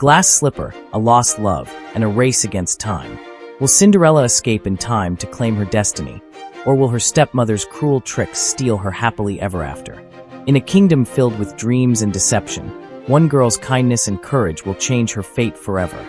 glass slipper, a lost love, and a race against time. Will Cinderella escape in time to claim her destiny, or will her stepmother's cruel tricks steal her happily ever after? In a kingdom filled with dreams and deception, one girl's kindness and courage will change her fate forever.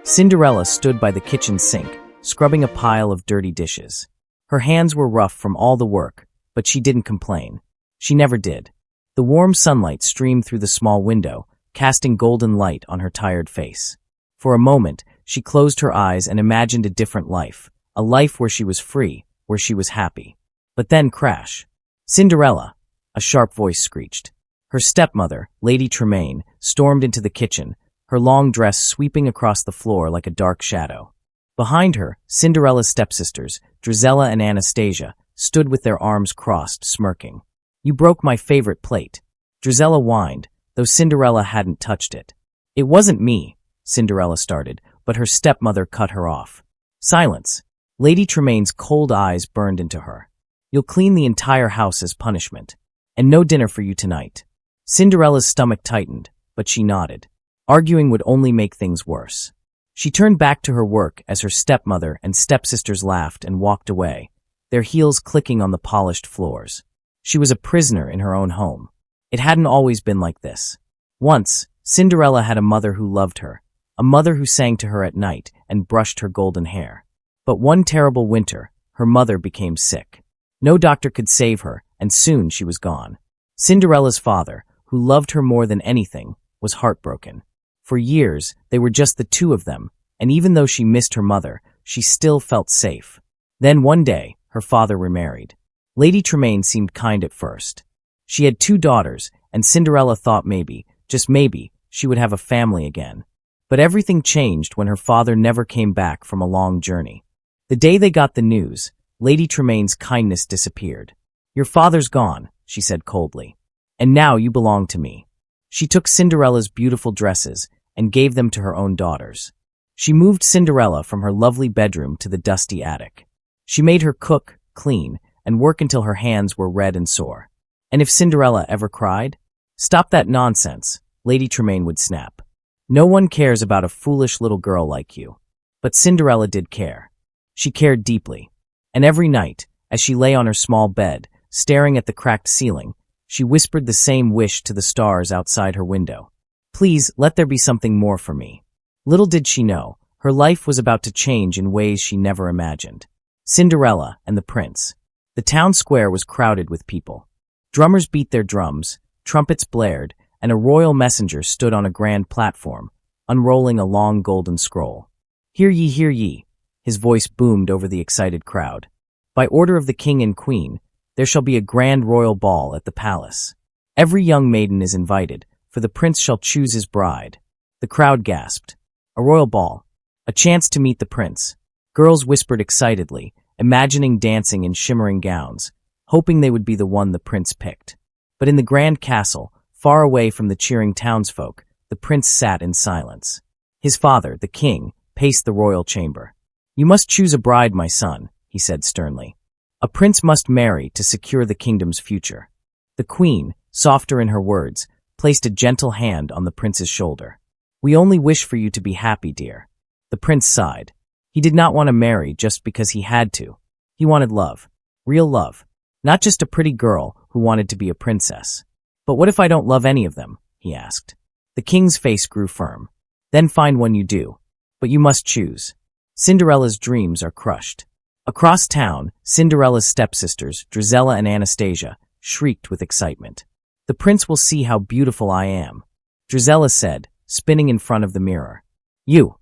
Cinderella stood by the kitchen sink, scrubbing a pile of dirty dishes. Her hands were rough from all the work, but she didn't complain. She never did. The warm sunlight streamed through the small window, casting golden light on her tired face. For a moment, she closed her eyes and imagined a different life, a life where she was free, where she was happy. But then crash. Cinderella, a sharp voice screeched. Her stepmother, Lady Tremaine, stormed into the kitchen, her long dress sweeping across the floor like a dark shadow. Behind her, Cinderella's stepsisters, Drizella and Anastasia, stood with their arms crossed, smirking. "You broke my favorite plate," Drizella whined, though Cinderella hadn't touched it. "It wasn't me," Cinderella started, but her stepmother cut her off. "Silence." Lady Tremaine's cold eyes burned into her. "You'll clean the entire house as punishment. And no dinner for you tonight." Cinderella's stomach tightened, but she nodded. Arguing would only make things worse. She turned back to her work as her stepmother and stepsisters laughed and walked away, their heels clicking on the polished floors. She was a prisoner in her own home. It hadn't always been like this. Once, Cinderella had a mother who loved her, a mother who sang to her at night and brushed her golden hair. But one terrible winter, her mother became sick. No doctor could save her, and soon she was gone. Cinderella's father, who loved her more than anything, was heartbroken. For years, they were just the two of them, and even though she missed her mother, she still felt safe. Then one day, her father remarried. Lady Tremaine seemed kind at first. She had 2 daughters, and Cinderella thought maybe, just maybe, she would have a family again. But everything changed when her father never came back from a long journey. The day they got the news, Lady Tremaine's kindness disappeared. "Your father's gone," she said coldly. "And now you belong to me." She took Cinderella's beautiful dresses and gave them to her own daughters. She moved Cinderella from her lovely bedroom to the dusty attic. She made her cook, clean, and work until her hands were red and sore. And if Cinderella ever cried, "Stop that nonsense," Lady Tremaine would snap. "No one cares about a foolish little girl like you." But Cinderella did care. She cared deeply. And every night, as she lay on her small bed, staring at the cracked ceiling, she whispered the same wish to the stars outside her window. "Please, let there be something more for me." Little did she know, her life was about to change in ways she never imagined. Cinderella and the prince. The town square was crowded with people. Drummers beat their drums, trumpets blared, and a royal messenger stood on a grand platform, unrolling a long golden scroll. "Hear ye, hear ye," his voice boomed over the excited crowd. "By order of the king and queen, there shall be a grand royal ball at the palace. Every young maiden is invited, for the prince shall choose his bride." The crowd gasped. A royal ball. A chance to meet the prince. Girls whispered excitedly, imagining dancing in shimmering gowns, hoping they would be the one the prince picked. But in the grand castle, far away from the cheering townsfolk, the prince sat in silence. His father, the king, paced the royal chamber. "You must choose a bride, my son," he said sternly. "A prince must marry to secure the kingdom's future." The queen, softer in her words, placed a gentle hand on the prince's shoulder. "We only wish for you to be happy, dear." The prince sighed. He did not want to marry just because he had to. He wanted love. Real love. Not just a pretty girl who wanted to be a princess. "But what if I don't love any of them?" he asked. The king's face grew firm. "Then find one you do. But you must choose." Cinderella's dreams are crushed. Across town, Cinderella's stepsisters, Drizella and Anastasia, shrieked with excitement. "The prince will see how beautiful I am," Drizella said, spinning in front of the mirror. "You,"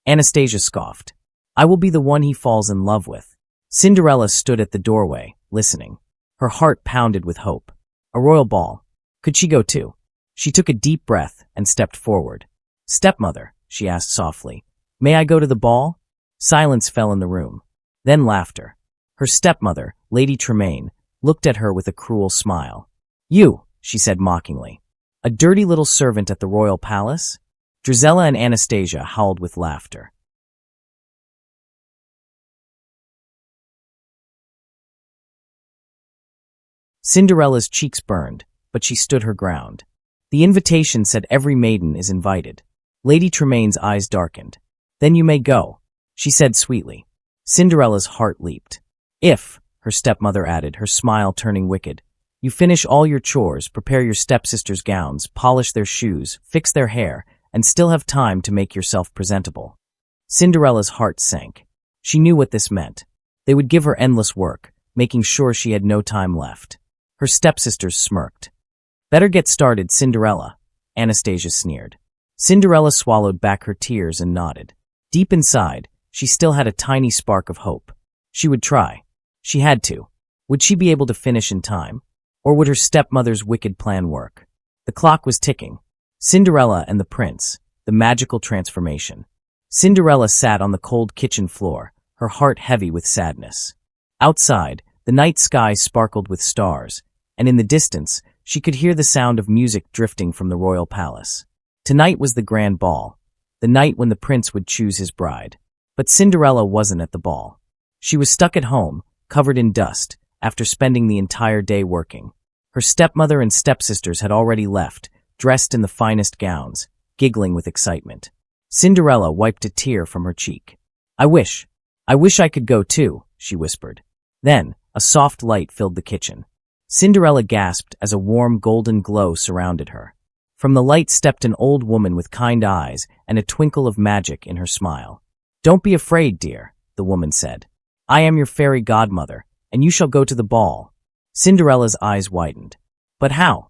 Anastasia scoffed. "I will be the one he falls in love with." Cinderella stood at the doorway, listening. Her heart pounded with hope. A royal ball. Could she go too? She took a deep breath and stepped forward. "Stepmother," she asked softly, "may I go to the ball?" Silence fell in the room. Then laughter. Her stepmother, Lady Tremaine, looked at her with a cruel smile. "You," she said mockingly. "A dirty little servant at the royal palace?" Drizella and Anastasia howled with laughter. Cinderella's cheeks burned, but she stood her ground. The invitation said every maiden is invited. Lady Tremaine's eyes darkened. "Then you may go," she said sweetly. Cinderella's heart leaped. "If," her stepmother added, her smile turning wicked, "you finish all your chores, prepare your stepsisters' gowns, polish their shoes, fix their hair, and still have time to make yourself presentable." Cinderella's heart sank. She knew what this meant. They would give her endless work, making sure she had no time left. Her stepsisters smirked. "Better get started, Cinderella," Anastasia sneered. Cinderella swallowed back her tears and nodded. Deep inside, she still had a tiny spark of hope. She would try. She had to. Would she be able to finish in time? Or would her stepmother's wicked plan work? The clock was ticking. Cinderella and the prince, the magical transformation. Cinderella sat on the cold kitchen floor, her heart heavy with sadness. Outside, the night sky sparkled with stars, and in the distance, she could hear the sound of music drifting from the royal palace. Tonight was the grand ball, the night when the prince would choose his bride. But Cinderella wasn't at the ball. She was stuck at home, covered in dust, after spending the entire day working. Her stepmother and stepsisters had already left, dressed in the finest gowns, giggling with excitement. Cinderella wiped a tear from her cheek. I wish I could go too," she whispered. Then, a soft light filled the kitchen. Cinderella gasped as a warm golden glow surrounded her. From the light stepped an old woman with kind eyes and a twinkle of magic in her smile. "Don't be afraid, dear," the woman said. "I am your fairy godmother, and you shall go to the ball." Cinderella's eyes widened. "But how?"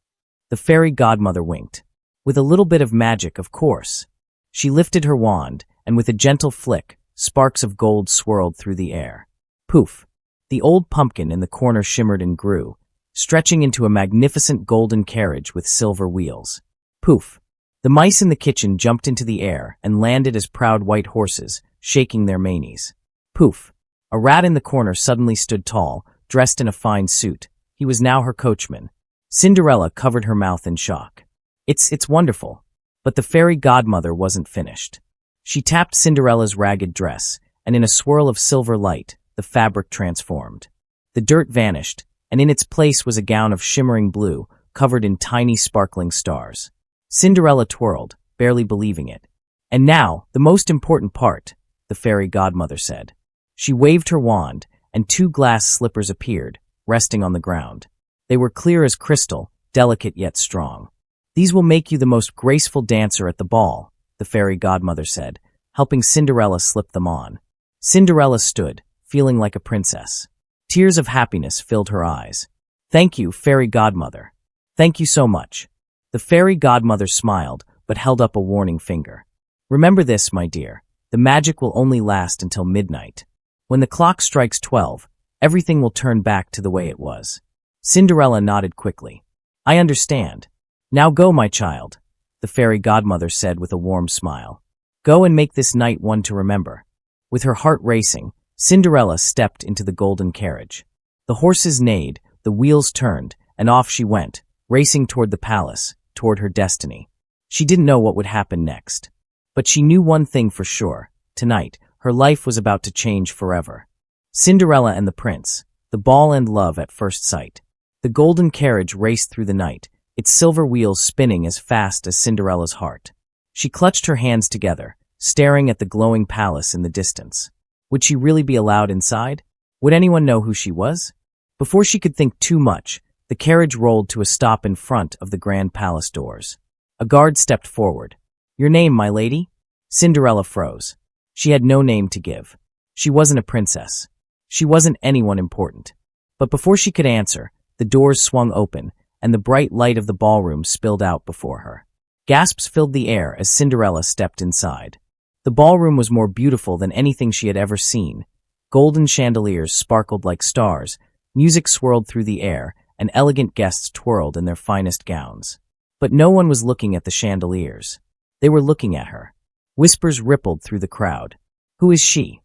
The fairy godmother winked. "With a little bit of magic, of course." She lifted her wand, and with a gentle flick, sparks of gold swirled through the air. Poof! The old pumpkin in the corner shimmered and grew, stretching into a magnificent golden carriage with silver wheels. Poof! The mice in the kitchen jumped into the air and landed as proud white horses, shaking their manes. Poof! A rat in the corner suddenly stood tall, dressed in a fine suit. He was now her coachman. Cinderella covered her mouth in shock. It's wonderful." But the fairy godmother wasn't finished. She tapped Cinderella's ragged dress, and in a swirl of silver light, the fabric transformed. The dirt vanished, and in its place was a gown of shimmering blue, covered in tiny sparkling stars. Cinderella twirled, barely believing it. "And now, the most important part," the fairy godmother said. She waved her wand, and 2 glass slippers appeared, resting on the ground. They were clear as crystal, delicate yet strong. "These will make you the most graceful dancer at the ball," the fairy godmother said, helping Cinderella slip them on. Cinderella stood, feeling like a princess. Tears of happiness filled her eyes. "Thank you, fairy godmother. Thank you so much." The fairy godmother smiled, but held up a warning finger. "Remember this, my dear. The magic will only last until midnight. When the clock strikes 12, everything will turn back to the way it was." Cinderella nodded quickly. "I understand. Now go, my child," the fairy godmother said with a warm smile. "Go and make this night one to remember." With her heart racing, Cinderella stepped into the golden carriage. The horses neighed, the wheels turned, and off she went, racing toward the palace, toward her destiny. She didn't know what would happen next. But she knew one thing for sure. Tonight, her life was about to change forever. Cinderella and the prince, the ball and love at first sight. The golden carriage raced through the night, its silver wheels spinning as fast as Cinderella's heart. She clutched her hands together, staring at the glowing palace in the distance. Would she really be allowed inside? Would anyone know who she was? Before she could think too much, the carriage rolled to a stop in front of the grand palace doors. A guard stepped forward. "Your name, my lady?" Cinderella froze. She had no name to give. She wasn't a princess. She wasn't anyone important. But before she could answer, the doors swung open, and the bright light of the ballroom spilled out before her. Gasps filled the air as Cinderella stepped inside. The ballroom was more beautiful than anything she had ever seen. Golden chandeliers sparkled like stars, music swirled through the air, and elegant guests twirled in their finest gowns. But no one was looking at the chandeliers. They were looking at her. Whispers rippled through the crowd. Who is she?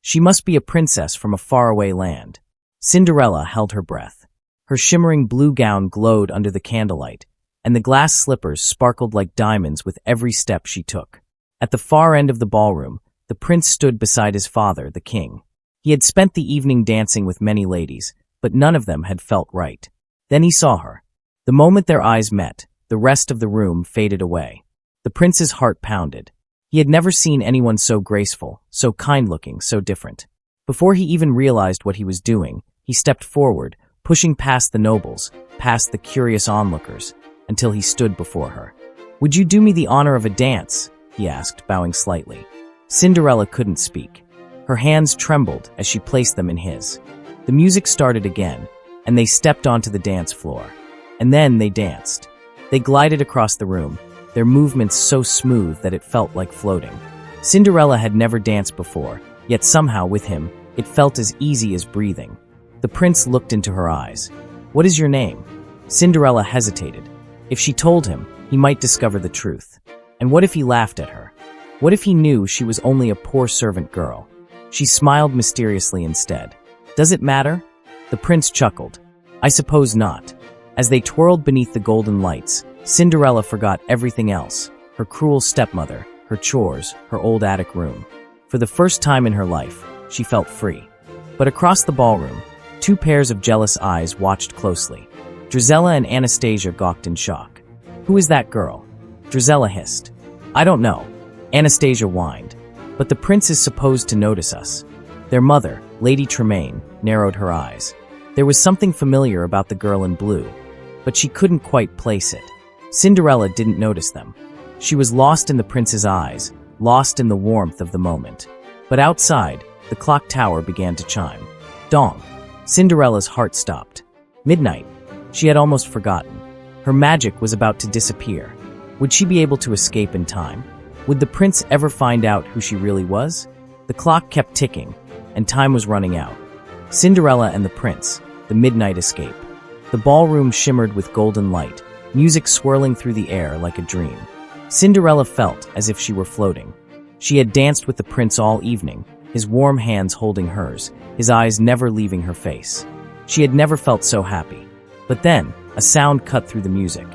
She must be a princess from a faraway land. Cinderella held her breath. Her shimmering blue gown glowed under the candlelight, and the glass slippers sparkled like diamonds with every step she took. At the far end of the ballroom, the prince stood beside his father, the king. He had spent the evening dancing with many ladies, but none of them had felt right. Then he saw her. The moment their eyes met, the rest of the room faded away. The prince's heart pounded. He had never seen anyone so graceful, so kind-looking, so different. Before he even realized what he was doing, he stepped forward, pushing past the nobles, past the curious onlookers, until he stood before her. "Would you do me the honor of a dance?" he asked, bowing slightly. Cinderella couldn't speak. Her hands trembled as she placed them in his. The music started again, and they stepped onto the dance floor. And then they danced. They glided across the room, their movements so smooth that it felt like floating. Cinderella had never danced before, yet somehow with him, it felt as easy as breathing. The prince looked into her eyes. "What is your name?" Cinderella hesitated. If she told him, he might discover the truth. And what if he laughed at her? What if he knew she was only a poor servant girl? She smiled mysteriously instead. "Does it matter?" The prince chuckled. "I suppose not." As they twirled beneath the golden lights, Cinderella forgot everything else, her cruel stepmother, her chores, her old attic room. For the first time in her life, she felt free. But across the ballroom, two pairs of jealous eyes watched closely. Drizella and Anastasia gawked in shock. "Who is that girl?" Drizella hissed. "I don't know." Anastasia whined. "But the prince is supposed to notice us." Their mother, Lady Tremaine, narrowed her eyes. There was something familiar about the girl in blue, but she couldn't quite place it. Cinderella didn't notice them. She was lost in the prince's eyes, lost in the warmth of the moment. But outside, the clock tower began to chime. Dong. Cinderella's heart stopped. Midnight. She had almost forgotten. Her magic was about to disappear. Would she be able to escape in time? Would the prince ever find out who she really was? The clock kept ticking, and time was running out. Cinderella and the prince, the midnight escape. The ballroom shimmered with golden light, music swirling through the air like a dream. Cinderella felt as if she were floating. She had danced with the prince all evening, his warm hands holding hers, his eyes never leaving her face. She had never felt so happy. But then, a sound cut through the music.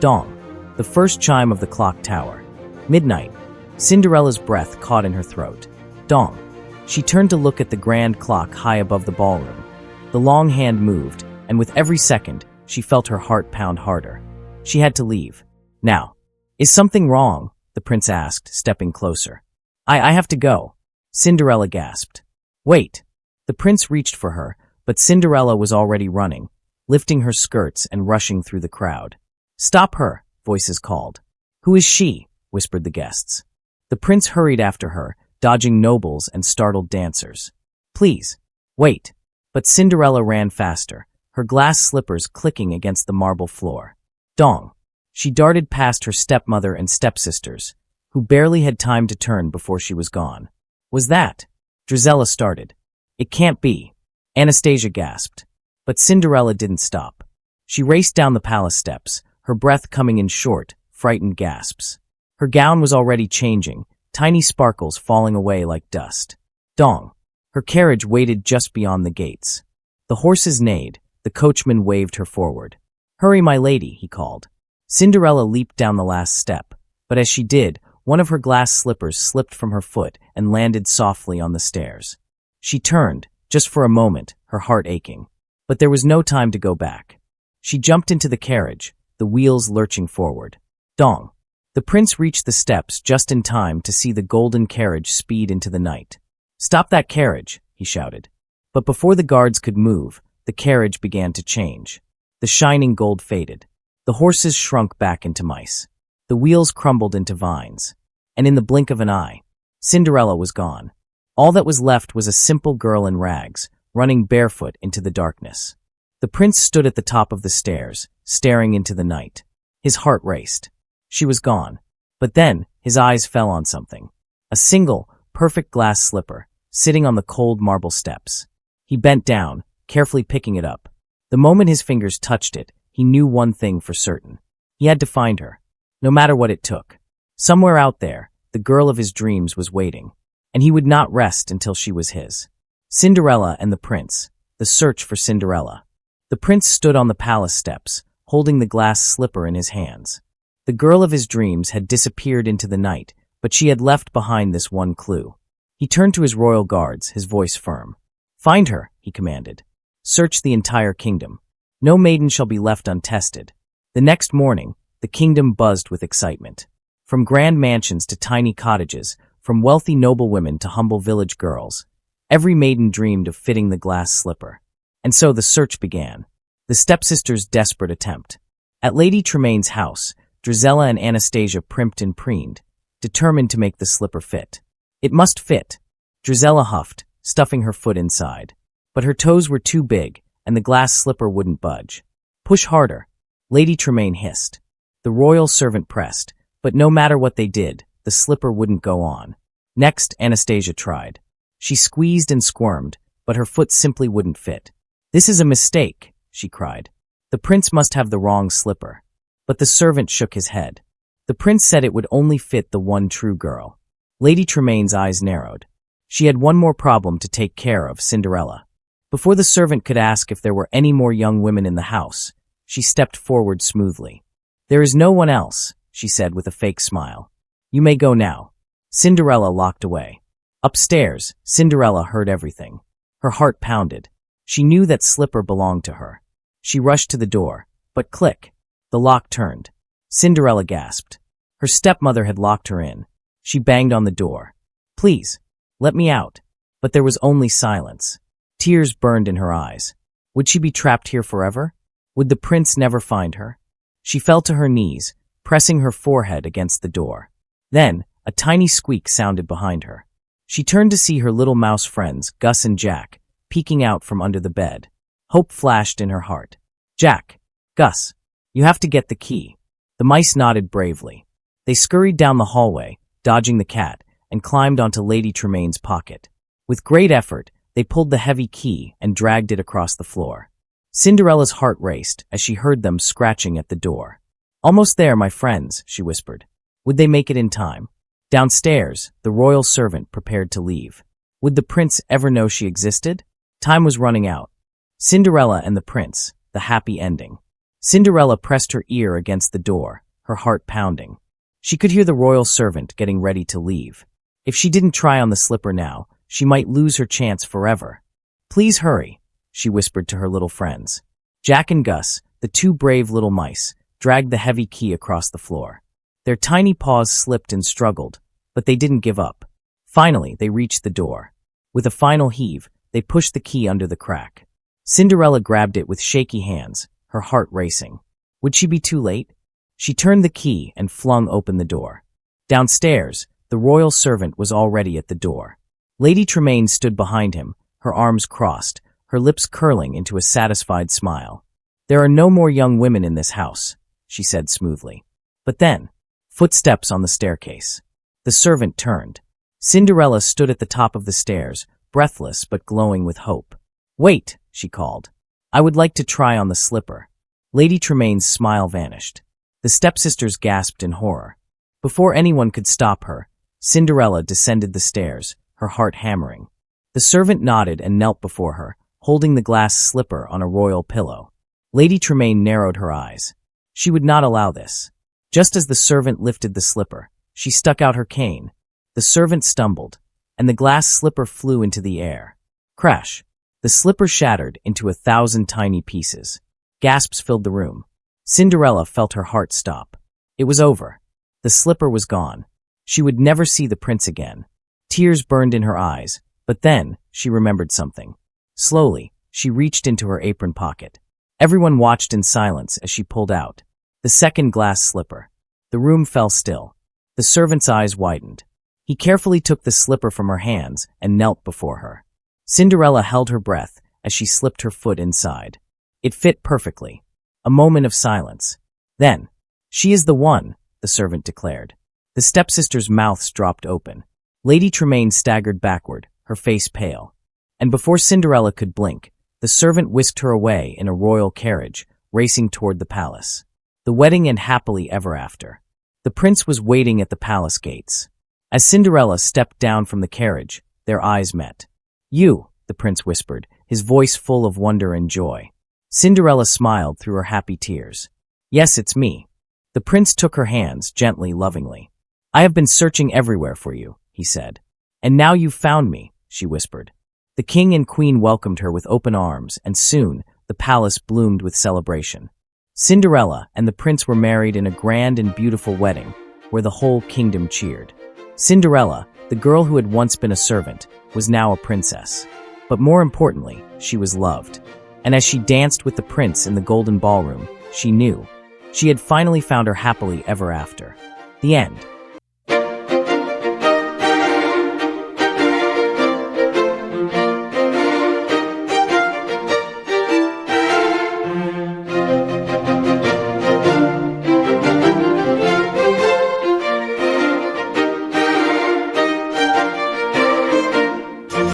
Dong. The first chime of the clock tower. Midnight. Cinderella's breath caught in her throat. Dong. She turned to look at the grand clock high above the ballroom. The long hand moved, and with every second, she felt her heart pound harder. She had to leave. Now. Is something wrong? The prince asked, stepping closer. I have to go. Cinderella gasped. Wait. The prince reached for her, but Cinderella was already running, lifting her skirts and rushing through the crowd. Stop her, voices called. Who is she? Whispered the guests. The prince hurried after her, dodging nobles and startled dancers. Please, wait. But Cinderella ran faster, her glass slippers clicking against the marble floor. Dong. She darted past her stepmother and stepsisters, who barely had time to turn before she was gone. Was that? Drizella started. It can't be. Anastasia gasped. But Cinderella didn't stop. She raced down the palace steps, her breath coming in short, frightened gasps. Her gown was already changing, tiny sparkles falling away like dust. Dong. Her carriage waited just beyond the gates. The horses neighed, the coachman waved her forward. Hurry, my lady, he called. Cinderella leaped down the last step, but as she did, one of her glass slippers slipped from her foot and landed softly on the stairs. She turned, just for a moment, her heart aching. But there was no time to go back. She jumped into the carriage, the wheels lurching forward. Dong. The prince reached the steps just in time to see the golden carriage speed into the night. Stop that carriage, he shouted. But before the guards could move, the carriage began to change. The shining gold faded. The horses shrunk back into mice. The wheels crumbled into vines. And in the blink of an eye, Cinderella was gone. All that was left was a simple girl in rags, running barefoot into the darkness. The prince stood at the top of the stairs, staring into the night. His heart raced. She was gone. But then, his eyes fell on something. A single, perfect glass slipper, sitting on the cold marble steps. He bent down, carefully picking it up. The moment his fingers touched it, he knew one thing for certain. He had to find her, no matter what it took. Somewhere out there, the girl of his dreams was waiting, and he would not rest until she was his. Cinderella and the prince, the search for Cinderella. The prince stood on the palace steps, holding the glass slipper in his hands. The girl of his dreams had disappeared into the night, but she had left behind this one clue. He turned to his royal guards, his voice firm. Find her, he commanded. Search the entire kingdom. No maiden shall be left untested. The next morning, the kingdom buzzed with excitement. From grand mansions to tiny cottages, from wealthy noblewomen to humble village girls, every maiden dreamed of fitting the glass slipper. And so the search began. The stepsisters' desperate attempt. At Lady Tremaine's house, Drizella and Anastasia primped and preened, determined to make the slipper fit. It must fit, Drizella huffed, stuffing her foot inside. But her toes were too big, and the glass slipper wouldn't budge. Push harder, Lady Tremaine hissed. The royal servant pressed, but no matter what they did, the slipper wouldn't go on. Next, Anastasia tried. She squeezed and squirmed, but her foot simply wouldn't fit. "This is a mistake," she cried. "The prince must have the wrong slipper." But the servant shook his head. The prince said it would only fit the one true girl. Lady Tremaine's eyes narrowed. She had one more problem to take care of, Cinderella. Before the servant could ask if there were any more young women in the house, she stepped forward smoothly. "There is no one else," she said with a fake smile. "You may go now." Cinderella locked away. Upstairs, Cinderella heard everything. Her heart pounded. She knew that slipper belonged to her. She rushed to the door, but click, the lock turned. Cinderella gasped. Her stepmother had locked her in. She banged on the door. "Please, let me out." But there was only silence. Tears burned in her eyes. Would she be trapped here forever? Would the prince never find her? She fell to her knees, pressing her forehead against the door. Then, a tiny squeak sounded behind her. She turned to see her little mouse friends, Gus and Jack, peeking out from under the bed. Hope flashed in her heart. "Jack, Gus, you have to get the key." The mice nodded bravely. They scurried down the hallway, dodging the cat, and climbed onto Lady Tremaine's pocket. With great effort, they pulled the heavy key and dragged it across the floor. Cinderella's heart raced as she heard them scratching at the door. "Almost there, my friends," she whispered. Would they make it in time? Downstairs, the royal servant prepared to leave. Would the prince ever know she existed? Time was running out. Cinderella and the prince, the happy ending. Cinderella pressed her ear against the door, her heart pounding. She could hear the royal servant getting ready to leave. If she didn't try on the slipper now, she might lose her chance forever. "Please hurry," she whispered to her little friends. Jack and Gus, the two brave little mice, dragged the heavy key across the floor. Their tiny paws slipped and struggled, but they didn't give up. Finally, they reached the door. With a final heave, they pushed the key under the crack. Cinderella grabbed it with shaky hands, her heart racing. Would she be too late? She turned the key and flung open the door. Downstairs, the royal servant was already at the door. Lady Tremaine stood behind him, her arms crossed, her lips curling into a satisfied smile. "There are no more young women in this house," she said smoothly. But then, footsteps on the staircase. The servant turned. Cinderella stood at the top of the stairs, breathless but glowing with hope. "Wait," she called. "I would like to try on the slipper." Lady Tremaine's smile vanished. The stepsisters gasped in horror. Before anyone could stop her, Cinderella descended the stairs, her heart hammering. The servant nodded and knelt before her, holding the glass slipper on a royal pillow. Lady Tremaine narrowed her eyes. She would not allow this. Just as the servant lifted the slipper, she stuck out her cane. The servant stumbled, and the glass slipper flew into the air. Crash! The slipper shattered into 1,000 tiny pieces. Gasps filled the room. Cinderella felt her heart stop. It was over. The slipper was gone. She would never see the prince again. Tears burned in her eyes, but then she remembered something. Slowly, she reached into her apron pocket. Everyone watched in silence as she pulled out the second glass slipper. The room fell still. The servant's eyes widened. He carefully took the slipper from her hands and knelt before her. Cinderella held her breath as she slipped her foot inside. It fit perfectly. A moment of silence. Then, "She is the one," the servant declared. The stepsisters' mouths dropped open. Lady Tremaine staggered backward, her face pale. And before Cinderella could blink, the servant whisked her away in a royal carriage, racing toward the palace. The wedding and happily ever after. The prince was waiting at the palace gates. As Cinderella stepped down from the carriage, their eyes met. "You," the prince whispered, his voice full of wonder and joy. Cinderella smiled through her happy tears. "Yes, it's me." The prince took her hands, gently, lovingly. "I have been searching everywhere for you," he said. "And now you've found me," she whispered. The king and queen welcomed her with open arms, and soon the palace bloomed with celebration. Cinderella and the prince were married in a grand and beautiful wedding, where the whole kingdom cheered. Cinderella, the girl who had once been a servant, was now a princess. But more importantly, she was loved. And as she danced with the prince in the golden ballroom, she knew she had finally found her happily ever after. The end.